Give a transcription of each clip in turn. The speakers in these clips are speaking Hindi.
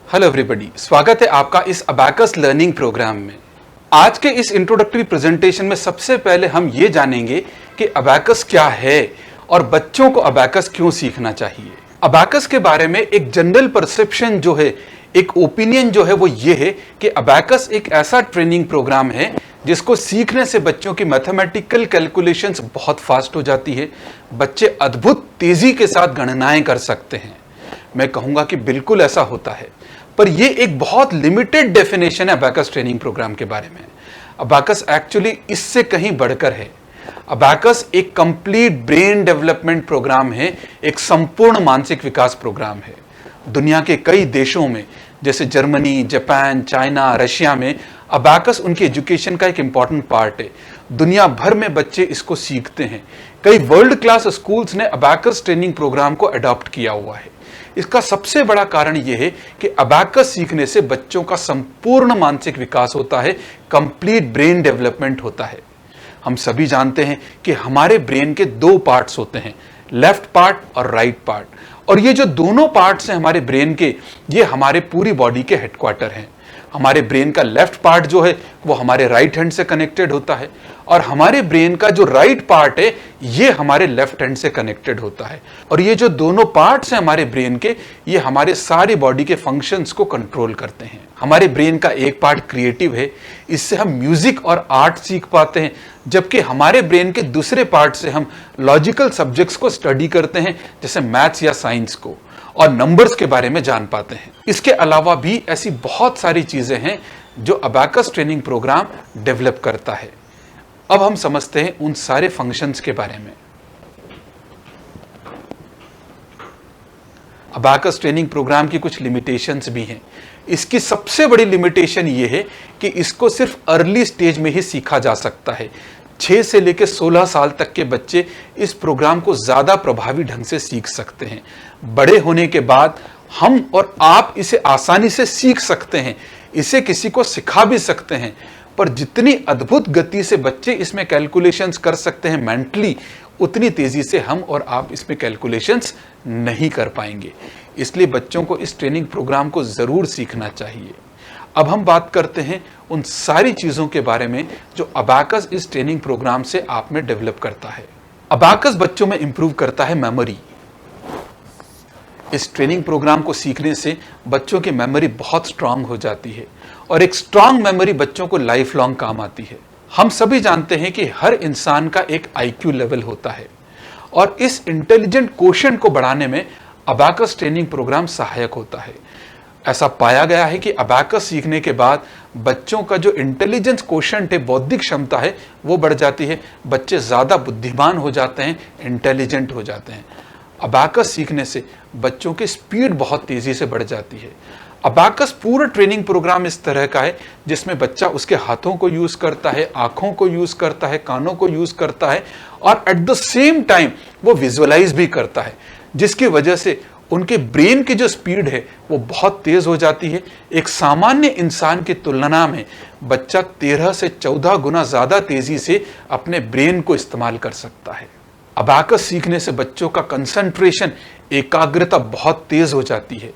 हेलो एवरीबॉडी, स्वागत है आपका इस अबैकस लर्निंग प्रोग्राम में। आज के इस इंट्रोडक्टरी प्रेजेंटेशन में सबसे पहले हम ये जानेंगे कि अबैकस क्या है और बच्चों को अबैकस क्यों सीखना चाहिए। अबैकस के बारे में एक जनरल परसेप्शन जो है, एक ओपिनियन जो है वो ये है कि अबैकस एक ऐसा ट्रेनिंग प्रोग्राम है जिसको सीखने से बच्चों की मैथमेटिकल कैलकुलेशंस बहुत फास्ट हो जाती है। बच्चे अद्भुत तेजी के साथ गणनाएं कर सकते हैं। मैं कहूंगा कि बिल्कुल ऐसा होता है, पर यह एक बहुत लिमिटेड डेफिनेशन है अबैकस ट्रेनिंग प्रोग्राम के बारे में। अबैकस एक्चुअली इससे कहीं बढ़कर है। अबैकस एक कंप्लीट ब्रेन डेवलपमेंट प्रोग्राम है, एक संपूर्ण मानसिक विकास प्रोग्राम है। दुनिया के कई देशों में जैसे जर्मनी, जापान, चाइना, रशिया में अबैकस उनकी एजुकेशन का एक इंपॉर्टेंट पार्ट है। दुनिया भर में बच्चे इसको सीखते हैं। कई वर्ल्ड क्लास स्कूल्स ने अबैकस ट्रेनिंग प्रोग्राम को अडॉप्ट किया हुआ है। इसका सबसे बड़ा कारण यह है कि अबैकस सीखने से बच्चों का संपूर्ण मानसिक विकास होता है, कंप्लीट ब्रेन डेवलपमेंट होता है। हम सभी जानते हैं कि हमारे ब्रेन के दो पार्ट्स होते हैं, लेफ्ट पार्ट और राइट पार्ट, और ये जो दोनों पार्ट्स हैं हमारे ब्रेन के, ये हमारे पूरी बॉडी के हेडक्वार्टर हैं। हमारे ब्रेन का लेफ्ट पार्ट जो है वो हमारे राइट हैंड से कनेक्टेड होता है, और हमारे ब्रेन का जो राइट पार्ट है ये हमारे लेफ्ट हैंड से कनेक्टेड होता है। और ये जो दोनों पार्ट्स हैं हमारे ब्रेन के, ये हमारे सारी बॉडी के फंक्शंस को कंट्रोल करते हैं। हमारे ब्रेन का एक पार्ट क्रिएटिव है, इससे हम म्यूजिक और आर्ट सीख पाते हैं, जबकि हमारे ब्रेन के दूसरे पार्ट से हम लॉजिकल सब्जेक्ट्स को स्टडी करते हैं, जैसे मैथ्स या साइंस को, और नंबर्स के बारे में जान पाते हैं। इसके अलावा भी ऐसी बहुत सारी चीजें हैं जो अबैकस ट्रेनिंग प्रोग्राम डेवलप करता है। अब हम समझते हैं उन सारे फंक्शंस के बारे में। अबैकस ट्रेनिंग प्रोग्राम की कुछ लिमिटेशंस भी हैं। इसकी सबसे बड़ी लिमिटेशन यह है कि इसको सिर्फ अर्ली स्टेज में ही सीखा जा सकता है। 6 से लेकर 16 साल तक के बच्चे इस प्रोग्राम को ज्यादा प्रभावी ढंग से सीख सकते हैं। बड़े होने के बाद हम और आप इसे आसानी से सीख सकते हैं, इसे किसी को सिखा भी सकते हैं, पर जितनी अद्भुत गति से बच्चे इसमें कैलकुलेशंस कर सकते हैं मेंटली, उतनी तेजी से हम और आप इसमें कैलकुलेशंस नहीं कर पाएंगे। इसलिए बच्चों को इस ट्रेनिंग प्रोग्राम को जरूर सीखना चाहिए। अब हम बात करते हैं उन सारी चीजों के बारे में जो अबैकस इस ट्रेनिंग प्रोग्राम से आप में डेवलप करता है। अबैकस बच्चों में इंप्रूव करता है मेमोरी। इस ट्रेनिंग प्रोग्राम को सीखने से बच्चों की मेमोरी बहुत स्ट्रांग हो जाती है, और एक स्ट्रांग मेमोरी बच्चों को लाइफ लॉन्ग काम आती है। हम सभी जानते हैं कि हर इंसान का एक आईक्यू लेवल होता है, और इस इंटेलिजेंट क्वोशिएंट को बढ़ाने में अबैकस ट्रेनिंग प्रोग्राम सहायक होता है। ऐसा पाया गया है कि अबैकस सीखने के बाद बच्चों का जो इंटेलिजेंस क्वोशिएंट है, बौद्धिक क्षमता है, वो बढ़ जाती है। बच्चे ज्यादा बुद्धिमान हो जाते हैं, इंटेलिजेंट हो जाते हैं। अबैकस सीखने से बच्चों की स्पीड बहुत तेजी से बढ़ जाती है। अबैकस पूरा ट्रेनिंग प्रोग्राम इस तरह का है जिसमें बच्चा उसके हाथों को यूज करता है, आंखों को यूज करता है, कानों को यूज करता है, और एट द सेम टाइम वो विजुअलाइज भी करता है, जिसकी वजह से उनके ब्रेन की जो स्पीड है वो बहुत तेज हो जाती है। एक सामान्य इंसान की तुलना में बच्चा 13 से 14 गुना ज्यादा तेजी से अपने ब्रेन को इस्तेमाल कर सकता है। अबैकस सीखने से बच्चों का कंसंट्रेशन, एकाग्रता बहुत तेज हो जाती है,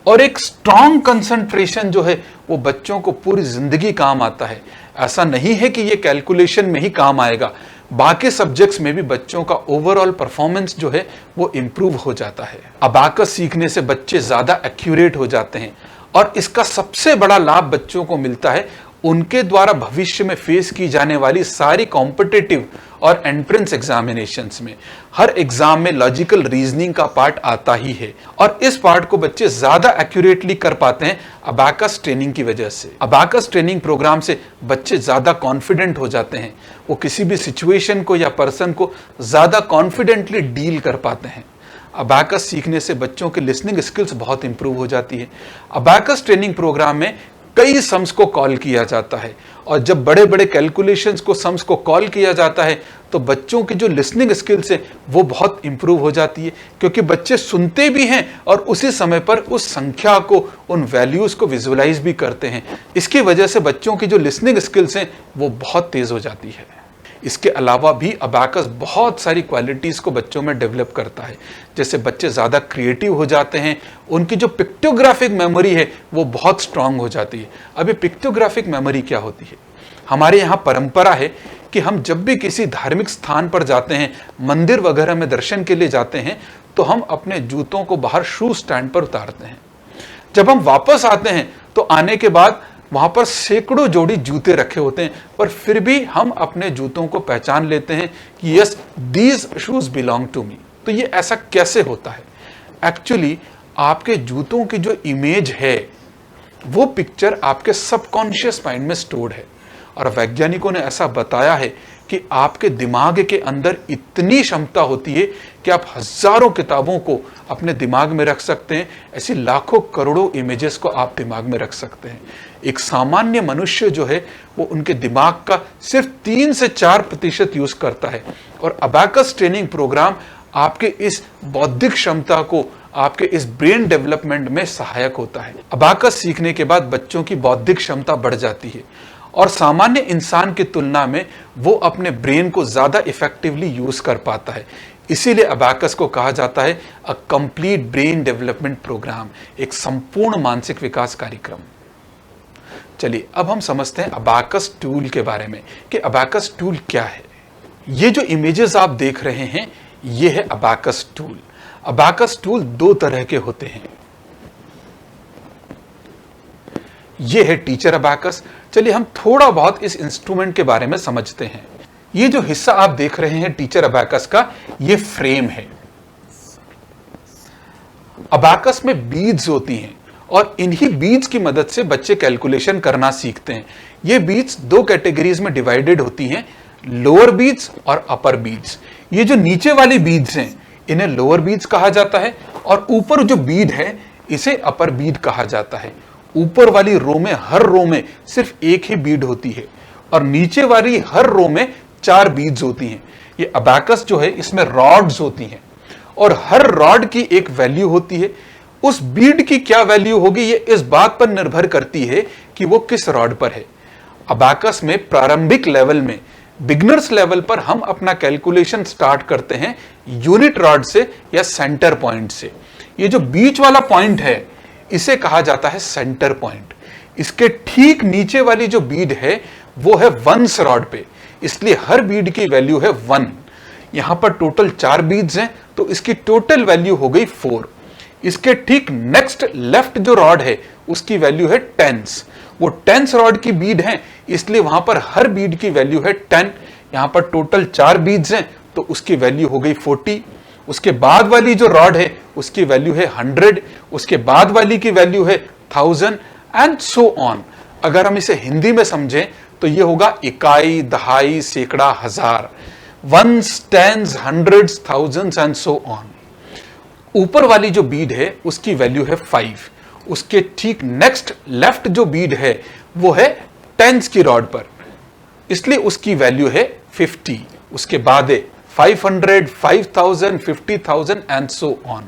और एक स्ट्रांग कंसंट्रेशन जो है वो बच्चों को पूरी जिंदगी काम आता है। ऐसा नहीं है कि ये कैलकुलेशन में ही काम आएगा, बाकी सब्जेक्ट्स में भी बच्चों का ओवरऑल परफॉर्मेंस जो है वो इंप्रूव हो जाता है। अबैकस सीखने से बच्चे ज्यादा एक्यूरेट हो जाते हैं, और इसका सबसे बड़ा लाभ बच्चों को मिलता है उनके द्वारा भविष्य में फेस की जाने वाली सारी कॉम्पिटिटिव और एंट्रेंस एग्जामिनेशंस में। हर एग्जाम में लॉजिकल रीजनिंग का पार्ट आता ही है, और इस पार्ट को बच्चे ज्यादा एक्यूरेटली कर पाते हैं अबैकस ट्रेनिंग की वजह से। अबैकस ट्रेनिंग प्रोग्राम से बच्चे ज्यादा कॉन्फिडेंट हो जाते हैं, वो किसी भी सिचुएशन को या पर्सन को ज्यादा कॉन्फिडेंटली डील कर पाते हैं। अबैकस सीखने से बच्चों की लिसनिंग स्किल्स बहुत इंप्रूव हो जाती है। अबैकस ट्रेनिंग प्रोग्राम में कई सम्स को कॉल किया जाता है, और जब बड़े बड़े कैलकुलेशंस को सम्स को कॉल किया जाता है तो बच्चों की जो लिसनिंग स्किल्स है वो बहुत इंप्रूव हो जाती है, क्योंकि बच्चे सुनते भी हैं और उसी समय पर उस संख्या को, उन वैल्यूज को विजुअलाइज भी करते हैं। इसकी वजह से बच्चों की जो लिसनिंग स्किल्स हैं वो बहुत तेज हो जाती है। इसके अलावा भी अबाकस बहुत सारी क्वालिटीज़ को बच्चों में डेवलप करता है। जैसे बच्चे ज़्यादा क्रिएटिव हो जाते हैं, उनकी जो पिक्टोग्राफिक मेमोरी है वो बहुत स्ट्रांग हो जाती है। अभी पिक्टोग्राफिक मेमोरी क्या होती है? हमारे यहाँ परंपरा है कि हम जब भी किसी धार्मिक स्थान पर जाते हैं, मंदिर वगैरह में दर्शन के लिए जाते हैं, तो हम अपने जूतों को बाहर शू स्टैंड पर उतारते हैं। जब हम वापस आते हैं तो आने के बाद वहां पर सैकड़ों जोड़ी जूते रखे होते हैं, पर फिर भी हम अपने जूतों को पहचान लेते हैं कि yes, these shoes belong to me. तो ये ऐसा कैसे होता है? एक्चुअली आपके जूतों की जो इमेज है वो पिक्चर आपके सबकॉन्शियस माइंड में स्टोर्ड है, और वैज्ञानिकों ने ऐसा बताया है कि आपके दिमाग के अंदर इतनी क्षमता होती है कि आप हजारों किताबों को अपने दिमाग में रख सकते हैं। ऐसी लाखों करोड़ों इमेजेस को आप दिमाग में रख सकते हैं। एक सामान्य मनुष्य जो है वो उनके दिमाग का सिर्फ 3 से 4% यूज करता है, और अबाकस ट्रेनिंग प्रोग्राम आपके इस बौद्धिक क्षमता को, आपके इस ब्रेन डेवलपमेंट में सहायक होता है। अबाकस सीखने के बाद बच्चों की बौद्धिक क्षमता बढ़ जाती है, और सामान्य इंसान की तुलना में वो अपने ब्रेन को ज्यादा इफेक्टिवली यूज कर पाता है। इसीलिए अबाकस को कहा जाता है a complete brain development programme, एक संपूर्ण मानसिक विकास कार्यक्रम। चलिए अब हम समझते हैं अबाकस टूल के बारे में कि अबाकस टूल क्या है। ये जो इमेजेस आप देख रहे हैं ये है अबाकस टूल। अबाकस टूल 2 तरह के होते हैं। ये है टीचर अबाकस। चलिए हम थोड़ा बहुत इस इंस्ट्रूमेंट के बारे में समझते हैं। ये जो हिस्सा आप देख रहे हैं टीचर अबाकस का, ये फ्रेम है। अबाकस में बीड्स होती हैं, और इन्हीं बीड्स की मदद से बच्चे कैलकुलेशन करना सीखते हैं। ये बीड्स 2 कैटेगरीज में डिवाइडेड होती हैं, लोअर बीड्स और अपर बीड्स। ये जो नीचे वाली बीड्स हैं इन्हें लोअर बीड्स कहा जाता है, और ऊपर जो बीड है इसे अपर बीड कहा जाता है। ऊपर वाली रो में, हर रो में सिर्फ एक ही बीड होती है, और नीचे वाली हर रो में 4 बीड्स होती हैं। ये अबाकस जो है इसमें रॉड्स होती हैं, और हर रॉड की एक वैल्यू होती है। उस बीड की क्या वैल्यू होगी ये इस बात पर निर्भर करती है कि वो किस रॉड पर है। अबाकस में प्रारंभिक लेवल में, बिगनर्स लेवल पर हम अपना कैलकुलेशन स्टार्ट करते हैं यूनिट रॉड से या सेंटर पॉइंट से। ये जो बीच वाला पॉइंट है इसे कहा जाता है सेंटर पॉइंट। इसके ठीक नीचे वाली जो बीड है वो है वंस रॉड पे, इसलिए हर बीड की वैल्यू है 1। यहां पर टोटल 4 बीड्स हैं, तो इसकी टोटल वैल्यू हो गई 4। इसके ठीक नेक्स्ट लेफ्ट जो रॉड है उसकी वैल्यू है 10s। वो 10s रॉड की बीड है, इसलिए वहां पर हर बीड की वैल्यू है 10। यहां पर टोटल 4 बीड्स हैं, तो उसकी वैल्यू हो गई 40। उसके बाद वाली जो रॉड है उसकी वैल्यू है 100, उसके बाद वाली की वैल्यू है 1000 एंड सो ऑन। अगर हम इसे हिंदी में समझें तो ये होगा इकाई, दहाई, सैकड़ा, हजार, ones, tens, hundreds, thousands and so on. ऊपर वाली जो बीड है उसकी वैल्यू है 5। उसके ठीक नेक्स्ट लेफ्ट जो बीड है वो है टेंस की रॉड पर, इसलिए उसकी वैल्यू है 50। उसके बाद है 500, 5000, 50,000 एंड सो ऑन।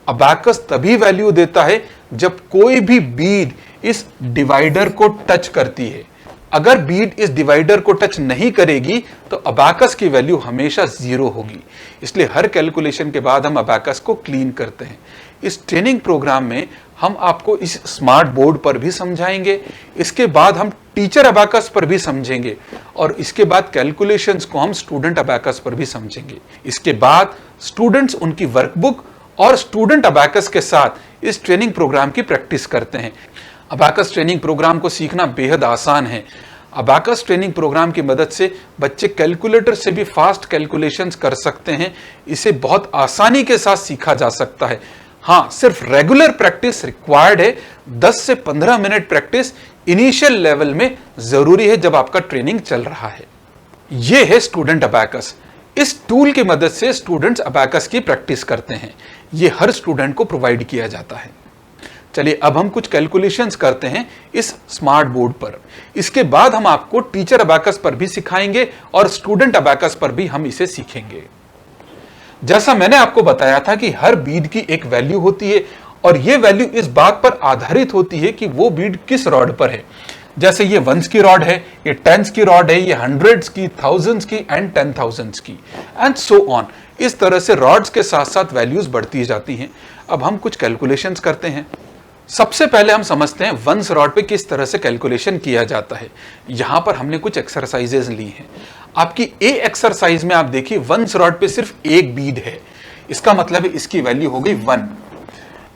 अबाकस तभी वैल्यू देता है जब कोई भी बीड इस डिवाइडर को टच करती है। अगर बीड इस डिवाइडर को टच नहीं करेगी तो अबाकस की वैल्यू हमेशा 0 होगी। इसलिए हर कैलकुलेशन के बाद हम अबाकस को क्लीन करते हैं। इस ट्रेनिंग प्रोग्राम में हम आपको इस स्मार्ट बोर्ड पर भी समझाएंगे, इसके बाद हम टीचर अबाकस पर भी समझेंगे, और इसके बाद कैलकुलेशंस को हम स्टूडेंट अबाकस पर भी समझेंगे। इसके बाद स्टूडेंट्स उनकी वर्कबुक और स्टूडेंट अबाकस के साथ इस ट्रेनिंग प्रोग्राम की प्रैक्टिस करते हैं। अबाकस ट्रेनिंग प्रोग्राम को सीखना बेहद आसान है। अबाकस ट्रेनिंग प्रोग्राम की मदद से बच्चे कैलकुलेटर से भी फास्ट कैलकुलेशंस कर सकते हैं। इसे बहुत आसानी के साथ सीखा जा सकता है। हाँ, सिर्फ रेगुलर प्रैक्टिस रिक्वायर्ड है। 10 से 15 मिनट प्रैक्टिस इनिशियल लेवल में जरूरी है जब आपका ट्रेनिंग चल रहा है। यह है स्टूडेंट अबाकस। इस टूल की मदद से स्टूडेंट्स अबाकस की प्रैक्टिस करते हैं। यह हर स्टूडेंट को प्रोवाइड किया जाता है। चलिए अब हम कुछ कैलकुलेशंस करते हैं इस स्मार्ट बोर्ड पर। इसके बाद हम आपको टीचर अबाकस पर भी सिखाएंगे और स्टूडेंट अबाकस पर भी हम इसे सीखेंगे। जैसा मैंने आपको बताया था कि हर बीड की एक वैल्यू होती है, और यह वैल्यू इस बात पर आधारित होती है कि वो बीड किस रॉड पर है। जैसे ये वंस की रॉड है, ये टेंस की रॉड है, ये हंड्रेड्स की, थाउजेंड्स की एंड 10,000s की एंड सो ऑन। इस तरह से रॉड्स के साथ साथ वैल्यूज बढ़ती जाती हैं। अब हम कुछ कैलकुलेशंस करते हैं। सबसे पहले हम समझते हैं वंस रॉड पे किस तरह से कैलकुलेशन किया जाता है। यहां पर हमने कुछ एक्सरसाइजेज ली हैं। आपकी ए एक्सरसाइज में आप देखिए वंस रॉड पे सिर्फ एक बीड है, इसका मतलब है इसकी वैल्यू हो गई 1।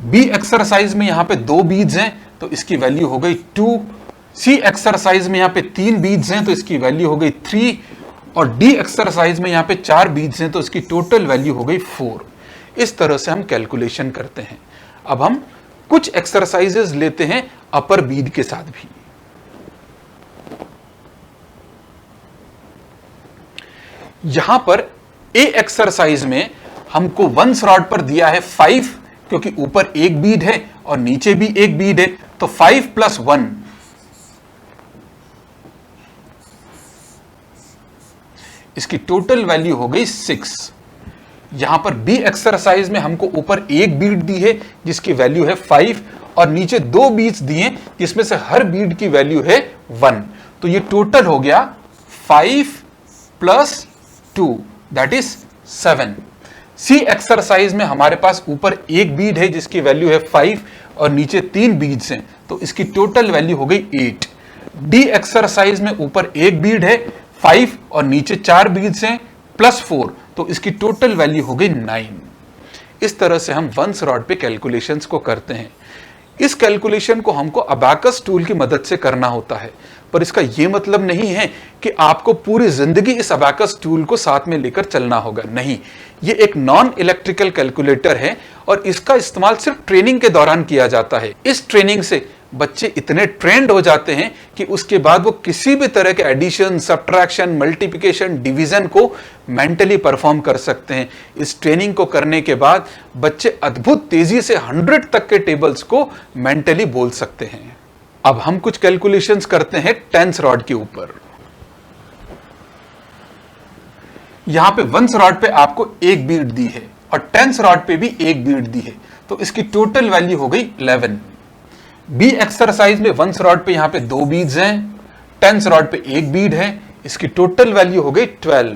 बी एक्सरसाइज में यहां पे 2 बीड्स हैं तो इसकी वैल्यू हो गई 2। सी एक्सरसाइज में यहां पे 3 बीड्स हैं तो इसकी वैल्यू हो गई 3। और डी एक्सरसाइज में यहां पे 4 बीड्स हैं तो इसकी टोटल वैल्यू हो गई 4। इस तरह से हम कैलकुलेशन करते हैं। अब हम कुछ एक्सरसाइजेस लेते हैं अपर बीड के साथ भी। यहां पर ए एक्सरसाइज में हमको वंस रॉड पर दिया है 5, क्योंकि ऊपर एक बीड है और नीचे भी एक बीड है, तो 5 + 1 इसकी टोटल वैल्यू हो गई 6। यहां पर बी एक्सरसाइज में हमको ऊपर एक बीड दी है जिसकी वैल्यू है 5 और नीचे 2 बीड्स दिए जिसमें से हर बीड की वैल्यू है 1। तो ये टोटल हो गया 5 + 2 दैट इज 7। सी एक्सरसाइज में हमारे पास ऊपर एक बीड है जिसकी वैल्यू है 5 और नीचे 3 बीड्स हैं तो इसकी टोटल वैल्यू हो गई 8। डी एक्सरसाइज में ऊपर एक बीड है 5 और नीचे 4 बीड्स हैं +4 तो इसकी टोटल वैल्यू हो गई 9। इस तरह से हम वंस रॉड पे कैलकुलेशंस को करते हैं। इस कैलकुलेशन को हमको अबाकस टूल की मदद से करना होता है, पर इसका यह मतलब नहीं है कि आपको पूरी जिंदगी इस अबाकस टूल को साथ में लेकर चलना होगा। नहीं, ये एक नॉन इलेक्ट्रिकल कैलकुलेटर है और इसका इस्तेमाल सिर्फ ट्रेनिंग के दौरान किया जाता है। इस ट्रेनिंग से बच्चे इतने ट्रेंड हो जाते हैं कि उसके बाद वो किसी भी तरह के एडिशन, सब्ट्रैक्शन, मल्टीप्लिकेशन, डिवीजन को मेंटली परफॉर्म कर सकते हैं। इस ट्रेनिंग को करने के बाद बच्चे अद्भुत तेजी से 100 तक के टेबल्स को मेंटली बोल सकते हैं। अब हम कुछ कैलकुलेशंस करते हैं टेंस रॉड के ऊपर। यहां पे वंस रॉड पे आपको एक बीड दी है और टेंस रॉड पे भी एक बीड दी है तो इसकी टोटल वैल्यू हो गई 11। बी एक्सरसाइज में वंस रॉड पे यहां पे 2 बीड्स हैं, टेंस रॉड पे एक बीड है, इसकी टोटल वैल्यू हो गई 12।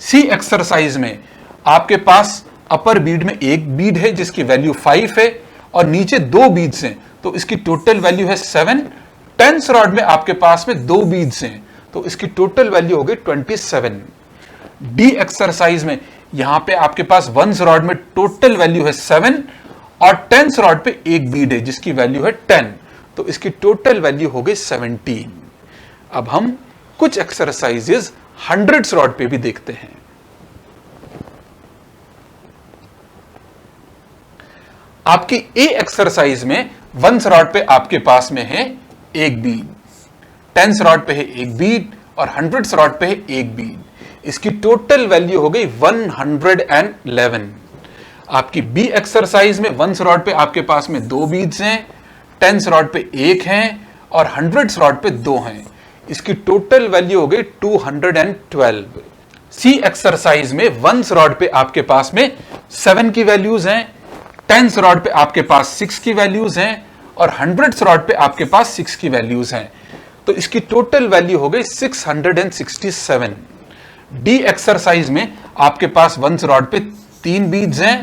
सी एक्सरसाइज में आपके पास अपर बीड में एक बीड है जिसकी वैल्यू 5 है और नीचे 2 बीड्स हैं तो इसकी टोटल वैल्यू है 7। टेंस रॉड में आपके पास में 2 बीड्स हैं तो इसकी टोटल वैल्यू हो गई 27। डी एक्सरसाइज में यहां पे आपके पास वंस रॉड में टोटल वैल्यू है 7 और टेंस रॉड पे एक बीड है जिसकी वैल्यू है 10 तो इसकी टोटल वैल्यू हो गई 17। अब हम कुछ एक्सरसाइजेस हंड्रेड्स रॉड पे भी देखते हैं। आपकी ए एक्सरसाइज में वंस रॉड पे आपके पास में है एक बीड, टेंस रॉड पे है एक बीड और हंड्रेड्स रॉड पे है एक बीड। इसकी टोटल वैल्यू हो गई 111। आपकी बी एक्सरसाइज में वंस रॉड पे आपके पास में 2 बीड्स हैं, टेंस रॉड पे एक हैं और हंड्रेड्स रॉड पे 2 हैं। इसकी टोटल वैल्यू हो गई 212। सी एक्सरसाइज में वंस रॉड पे आपके पास में 7 की वैल्यूज हैं, टेंस रॉड पे आपके पास 6 की वैल्यूज हैं और हंड्रेड्स रॉड पे आपके पास 6 की वैल्यूज हैं तो इसकी टोटल वैल्यू हो गई 667। डी एक्सरसाइज में आपके पास वंस रॉड पे 3 बीड्स हैं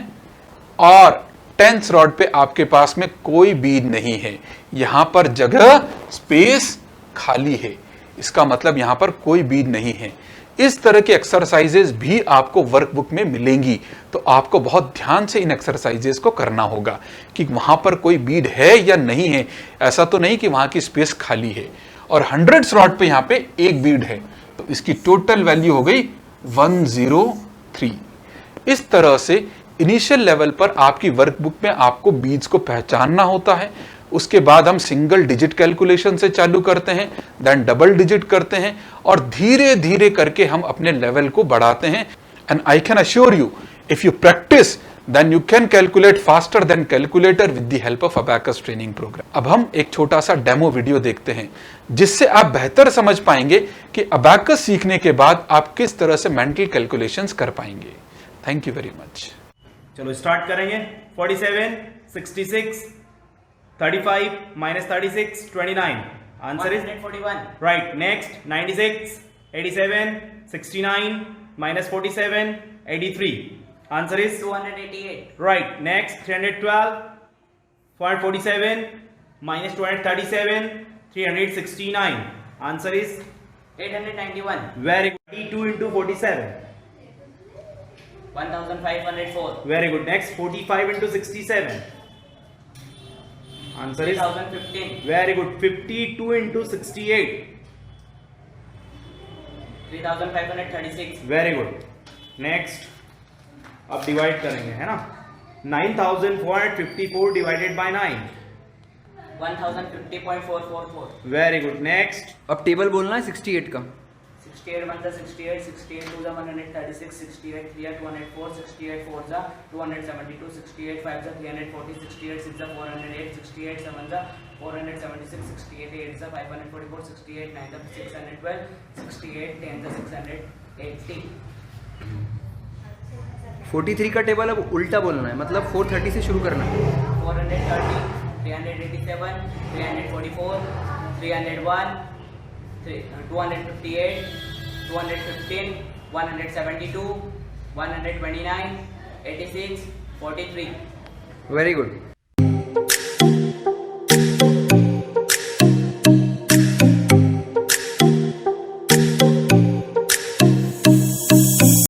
और टेंस रॉड पे आपके पास में कोई बीड नहीं है। यहां पर जगह स्पेस खाली है, इसका मतलब यहां पर कोई बीड नहीं है। इस तरह की एक्सरसाइजेस भी आपको वर्कबुक में मिलेंगी तो आपको बहुत ध्यान से इन एक्सरसाइजेस को करना होगा कि वहां पर कोई बीड है या नहीं है। ऐसा तो नहीं कि वहां की स्पेस खाली है। और हंड्रेड्स रॉड पे यहां पे एक बीड है तो इसकी टोटल वैल्यू हो गई 103। इस तरह से इनिशियल लेवल पर आपकी वर्कबुक में आपको बीड्स को पहचानना होता है। उसके बाद हम सिंगल डिजिट कैलकुलेशन से चालू करते हैं, देन डबल डिजिट करते हैं और धीरे धीरे करके हम अपने लेवल को बढ़ाते हैं। And I can assure you, if you practise then you can calculate faster than calculator with the help of abacus training programme. अब हम एक छोटा सा डेमो वीडियो देखते हैं जिससे आप बेहतर समझ पाएंगे कि अबैकस सीखने के बाद आप किस तरह से मेंटल कैलकुलेशंस कर पाएंगे। Thank you very much. चलो स्टार्ट करेंगे। 47, 66, 35, -36, 29। Answer is 141. right. Next, 96, 87, 69, minus 47, 83. Answer is 288. right. Next, 312.47, minus 237, 369. Answer is 891. very good. 32 into 47. 1504. Very good. Next, 45 into 67. Answer is 3015. very good. 52 into 68. 3536. Very good. Next, अब डिवाइड करेंगे, है ना. 9454 divided by 9. 1050.444. Very good. Next, अब टेबल बोलना है 68 का. 68 1 68, 68 2 136, 68 3 204, 68 4 272, 68 5 340, 68 6 408, 68 7 476, 68 8 544, 68 9 612, 68 10 680. 43 का टेबल अब उल्टा बोलना है, मतलब 430 से शुरू करना है. 430, 387, 344, 301, 258, 215, 172, 129, 86, 43. Very good.